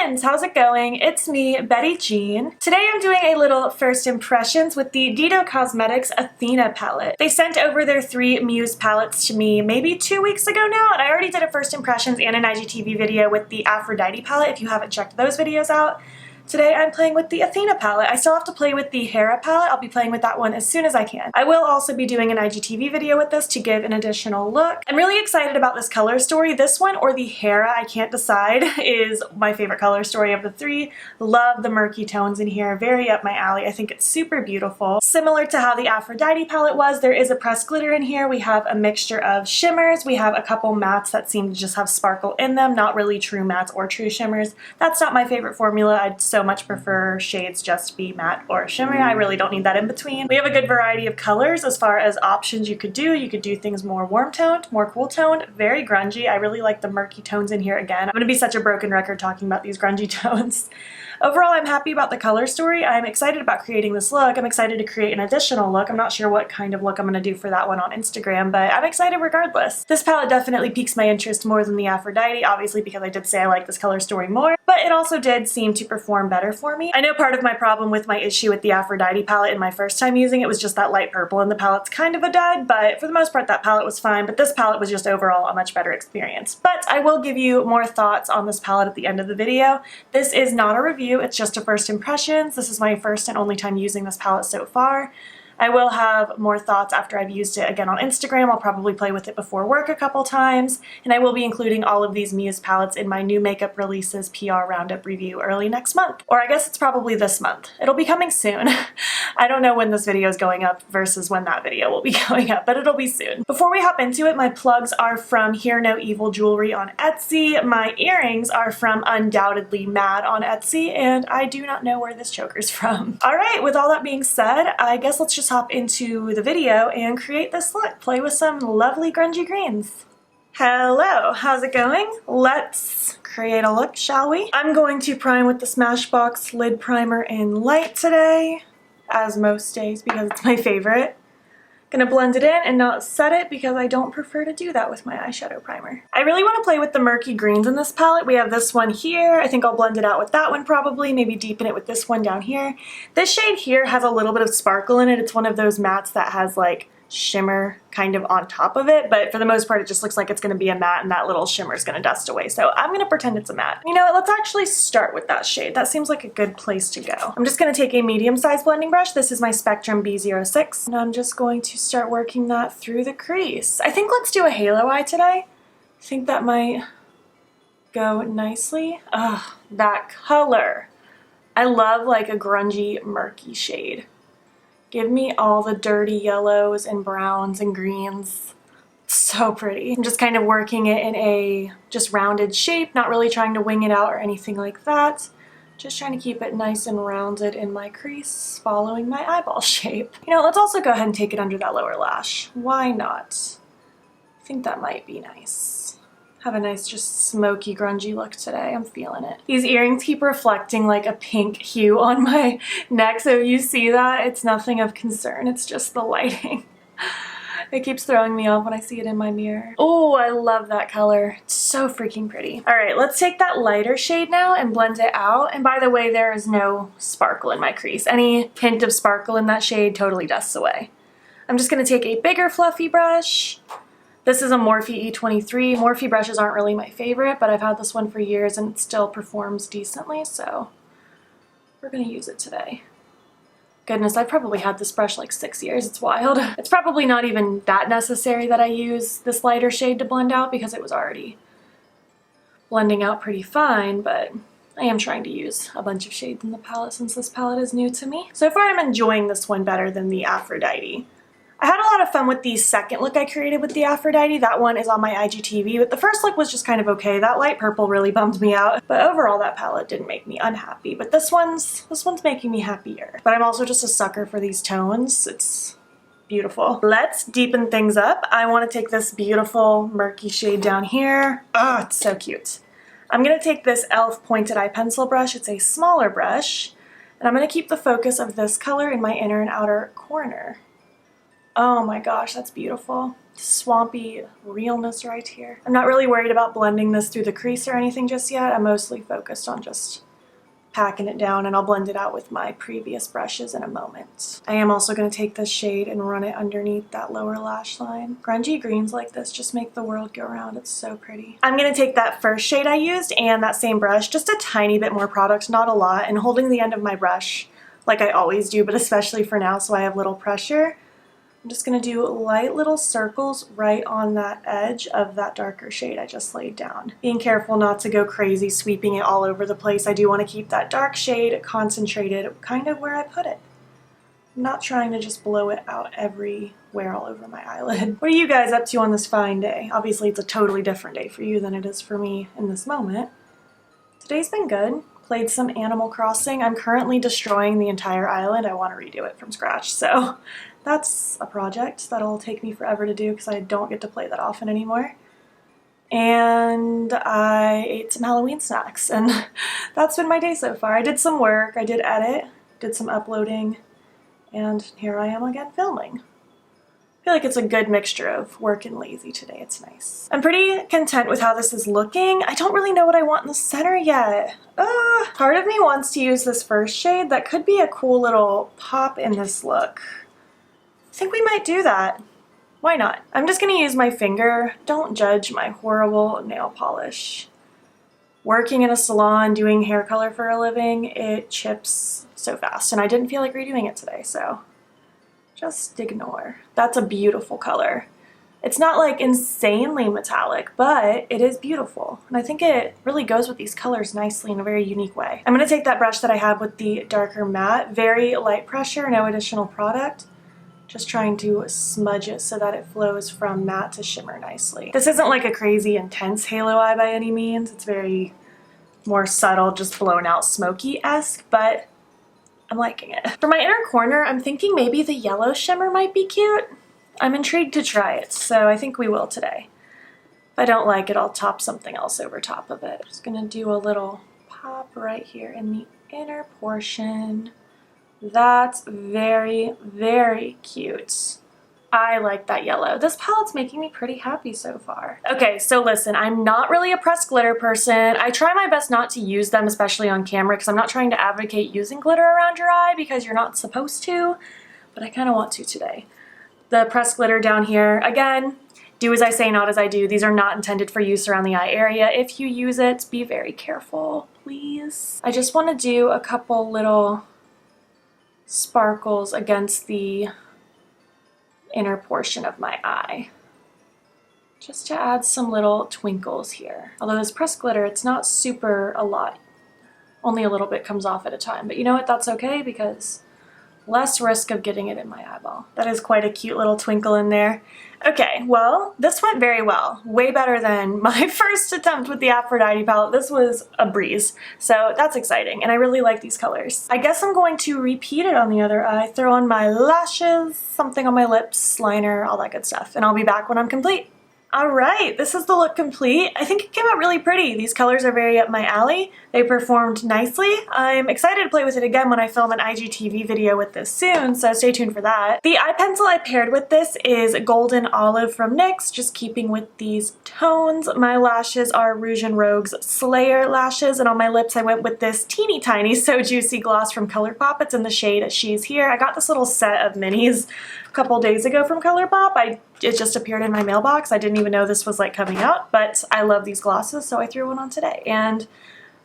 friends, how's it going? It's me, Betty Jean. Today I'm doing a little first impressions with the Dido Cosmetics Athena palette. They sent over their 3 Muse palettes to me maybe 2 weeks ago now, and I already did a first impressions and an IGTV video with the Aphrodite palette if you haven't checked those videos out. Today I'm playing with the Athena palette. I still have to play with the Hera palette. I'll be playing with that one as soon as I can. I will also be doing an IGTV video with this to give an additional look. I'm really excited about this color story. This one or the Hera, I can't decide, is my favorite color story of the 3. Love the murky tones in here. Very up my alley. I think it's super beautiful. Similar to how the Aphrodite palette was, there is a pressed glitter in here. We have a mixture of shimmers. We have a couple mattes that seem to just have sparkle in them. Not really true mattes or true shimmers. That's not my favorite formula. I'd so much prefer shades just be matte or shimmer. I really don't need that in between. We have a good variety of colors as far as options you could do. You could do things more warm toned, more cool toned, very grungy. I really like the murky tones in here again. I'm gonna be such a broken record talking about these grungy tones. Overall, I'm happy about the color story. I'm excited about creating this look. I'm excited to create an additional look. I'm not sure what kind of look I'm gonna do for that one on Instagram, but I'm excited regardless. This palette definitely piques my interest more than the Aphrodite, obviously because I did say I like this color story more, but it also did seem to perform better for me. I know part of my problem with my issue with the Aphrodite palette in my first time using it was just that light purple and the palette's kind of a dud, but for the most part that palette was fine, but this palette was just overall a much better experience. But I will give you more thoughts on this palette at the end of the video. This is not a review. It's just a first impressions. This is my first and only time using this palette so far. I will have more thoughts after I've used it again on Instagram. I'll probably play with it before work a couple times, and I will be including all of these Muse palettes in my new makeup releases PR roundup review early next month. Or I guess it's probably this month. It'll be coming soon. I don't know when this video is going up versus when that video will be going up, but it'll be soon. Before we hop into it, my plugs are from Hear No Evil Jewelry on Etsy. My earrings are from Undoubtedly Mad on Etsy, and I do not know where this choker's from. Alright, with all that being said, I guess let's just hop into the video and create this look. Play with some lovely grungy greens. Hello, how's it going? Let's create a look, shall we? I'm going to prime with the Smashbox Lid Primer in Lite today, as most days because it's my favorite. Gonna blend it in and not set it because I don't prefer to do that with my eyeshadow primer. I really want to play with the murky greens in this palette. We have this one here. I think I'll blend it out with that one probably, maybe deepen it with this one down here. This shade here has a little bit of sparkle in it. It's one of those mattes that has like shimmer kind of on top of it, but for the most part it just looks like it's going to be a matte and that little shimmer is going to dust away. So I'm going to pretend it's a matte. You know what, let's actually start with that shade. That seems like a good place to go. I'm just going to take a medium-sized blending brush. This is my Spectrum B06, and I'm just going to start working that through the crease. I think let's do a halo eye today. I think that might go nicely. Ugh, that color. I love like a grungy, murky shade. Give me all the dirty yellows and browns and greens. It's so pretty. I'm just kind of working it in a just rounded shape, not really trying to wing it out or anything like that. Just trying to keep it nice and rounded in my crease, following my eyeball shape. You know, let's also go ahead and take it under that lower lash. Why not? I think that might be nice. Have a nice just smoky grungy look today. I'm feeling it. These earrings keep reflecting like a pink hue on my neck, so if you see that, it's nothing of concern. It's just the lighting. It keeps throwing me off when I see it in my mirror. Oh, I love that color. It's so freaking pretty. All right, let's take that lighter shade now and blend it out. And by the way, there is no sparkle in my crease. Any hint of sparkle in that shade totally dusts away. I'm just gonna take a bigger fluffy brush. This is a Morphe E23. Morphe brushes aren't really my favorite, but I've had this one for years and it still performs decently, so we're gonna use it today. Goodness, I've probably had this brush like 6 years. It's wild. It's probably not even that necessary that I use this lighter shade to blend out because it was already blending out pretty fine, but I am trying to use a bunch of shades in the palette since this palette is new to me. So far I'm enjoying this one better than the Aphrodite. I had a lot of fun with the second look I created with the Aphrodite. That one is on my IGTV, but the first look was just kind of okay. That light purple really bummed me out, but overall that palette didn't make me unhappy. But this one's making me happier. But I'm also just a sucker for these tones. It's beautiful. Let's deepen things up. I want to take this beautiful murky shade down here. Oh, it's so cute. I'm going to take this e.l.f. pointed eye pencil brush. It's a smaller brush, and I'm going to keep the focus of this color in my inner and outer corner. Oh my gosh, that's beautiful. swampy realness right here. I'm not really worried about blending this through the crease or anything just yet. I'm mostly focused on just packing it down, and I'll blend it out with my previous brushes in a moment. I am also going to take this shade and run it underneath that lower lash line. Grungy greens like this just make the world go round. It's so pretty. I'm going to take that first shade I used and that same brush, just a tiny bit more product, not a lot, and holding the end of my brush like I always do, but especially for now so I have little pressure, I'm just going to do light little circles right on that edge of that darker shade I just laid down. Being careful not to go crazy sweeping it all over the place. I do want to keep that dark shade concentrated kind of where I put it. I'm not trying to just blow it out everywhere all over my eyelid. What are you guys up to on this fine day? Obviously it's a totally different day for you than it is for me in this moment. Today's been good. Played some Animal Crossing. I'm currently destroying the entire island. I want to redo it from scratch, so that's a project that'll take me forever to do because I don't get to play that often anymore. And I ate some Halloween snacks, and that's been my day so far. I did some work, I did edit, did some uploading, and here I am again filming. I feel like it's a good mixture of work and lazy today. It's nice. I'm pretty content with how this is looking. I don't really know what I want in the center yet. Part of me wants to use this first shade. That could be a cool little pop in this look. I think we might do that. Why not? I'm just gonna use my finger. Don't judge my horrible nail polish. Working in a salon, doing hair color for a living, it chips so fast, and I didn't feel like redoing it today, so just ignore. That's a beautiful color. It's not like insanely metallic, but it is beautiful. And I think it really goes with these colors nicely in a very unique way. I'm gonna take that brush that I have with the darker matte, very light pressure, no additional product. Just trying to smudge it so that it flows from matte to shimmer nicely. This isn't like a crazy intense halo eye by any means. It's very more subtle, just blown out smoky-esque, but I'm liking it. For my inner corner, I'm thinking maybe the yellow shimmer might be cute. I'm intrigued to try it, so I think we will today. If I don't like it, I'll top something else over top of it. Just gonna do a little pop right here in the inner portion. That's very, very cute. I like that yellow. This palette's making me pretty happy so far. Okay, so listen, I'm not really a pressed glitter person. I try my best not to use them, especially on camera, because I'm not trying to advocate using glitter around your eye because you're not supposed to, but I kind of want to today. The pressed glitter down here, again, do as I say, not as I do. These are not intended for use around the eye area. If you use it, be very careful, please. I just want to do a couple little sparkles against the inner portion of my eye, just to add some little twinkles here. Although this pressed glitter, it's not super a lot. Only a little bit comes off at a time, but you know what? That's okay because less risk of getting it in my eyeball. That is quite a cute little twinkle in there. Okay, well, this went very well. Way better than my first attempt with the Aphrodite palette. This was a breeze, so that's exciting, and I really like these colors. I guess I'm going to repeat it on the other eye, throw on my lashes, something on my lips, liner, all that good stuff, and I'll be back when I'm complete. All right, this is the look complete. I think it came out really pretty. These colors are very up my alley. They performed nicely. I'm excited to play with it again when I film an IGTV video with this soon, so stay tuned for that. The eye pencil I paired with this is Golden Olive from NYX, just keeping with these tones. My lashes are Rouge and Rogue's Slayer lashes, and on my lips I went with this teeny tiny So Juicy gloss from Colourpop. It's in the shade She's Here. I got this little set of minis a couple days ago from Colourpop. It just appeared in my mailbox. I didn't even know this was like coming out, but I love these glosses, so I threw one on today, and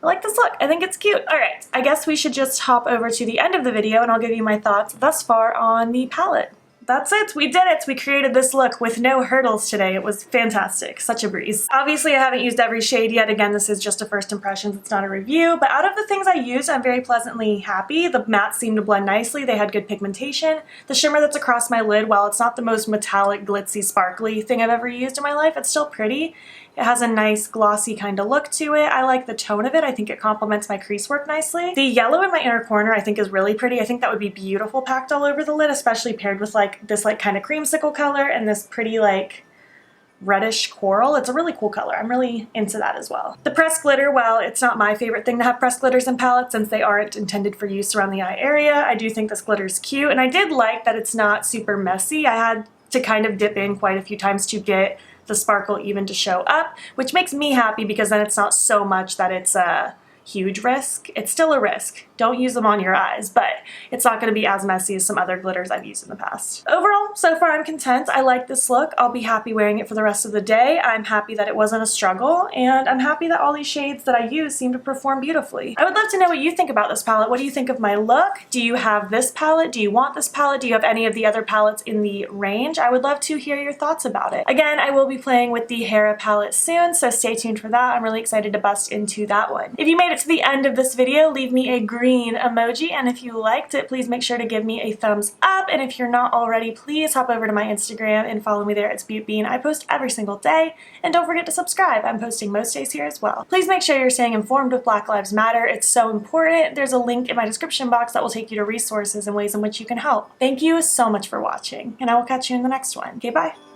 I like this look. I think it's cute. All right, I guess we should just hop over to the end of the video and I'll give you my thoughts thus far on the palette. That's it, we did it! We created this look with no hurdles today. It was fantastic, such a breeze. Obviously I haven't used every shade yet. Again, this is just a first impressions, it's not a review, but out of the things I used, I'm very pleasantly happy. The mattes seemed to blend nicely, they had good pigmentation. The shimmer that's across my lid, while it's not the most metallic, glitzy, sparkly thing I've ever used in my life, it's still pretty. It has a nice glossy kind of look to it. I like the tone of it. I think it complements my crease work nicely. The yellow in my inner corner I think is really pretty. I think that would be beautiful packed all over the lid, especially paired with like this like kind of creamsicle color and this pretty like reddish coral. It's a really cool color. I'm really into that as well. The pressed glitter, well, it's not my favorite thing to have pressed glitters in palettes since they aren't intended for use around the eye area. I do think this glitter is cute, and I did like that it's not super messy. I had to kind of dip in quite a few times to get the sparkle even to show up, which makes me happy because then it's not so much that it's a huge risk. It's still a risk. Don't use them on your eyes, but it's not going to be as messy as some other glitters I've used in the past. Overall, so far I'm content. I like this look. I'll be happy wearing it for the rest of the day. I'm happy that it wasn't a struggle, and I'm happy that all these shades that I use seem to perform beautifully. I would love to know what you think about this palette. What do you think of my look? Do you have this palette? Do you want this palette? Do you have any of the other palettes in the range? I would love to hear your thoughts about it. Again, I will be playing with the Hera palette soon, so stay tuned for that. I'm really excited to bust into that one. If you made it to the end of this video, leave me a green emoji, and if you liked it, please make sure to give me a thumbs up, and if you're not already, please hop over to my Instagram and follow me there. It's BeautBean. I post every single day, and don't forget to subscribe. I'm posting most days here as well. Please make sure you're staying informed with Black Lives Matter. It's so important. There's a link in my description box that will take you to resources and ways in which you can help. Thank you so much for watching, and I will catch you in the next one. Okay, bye.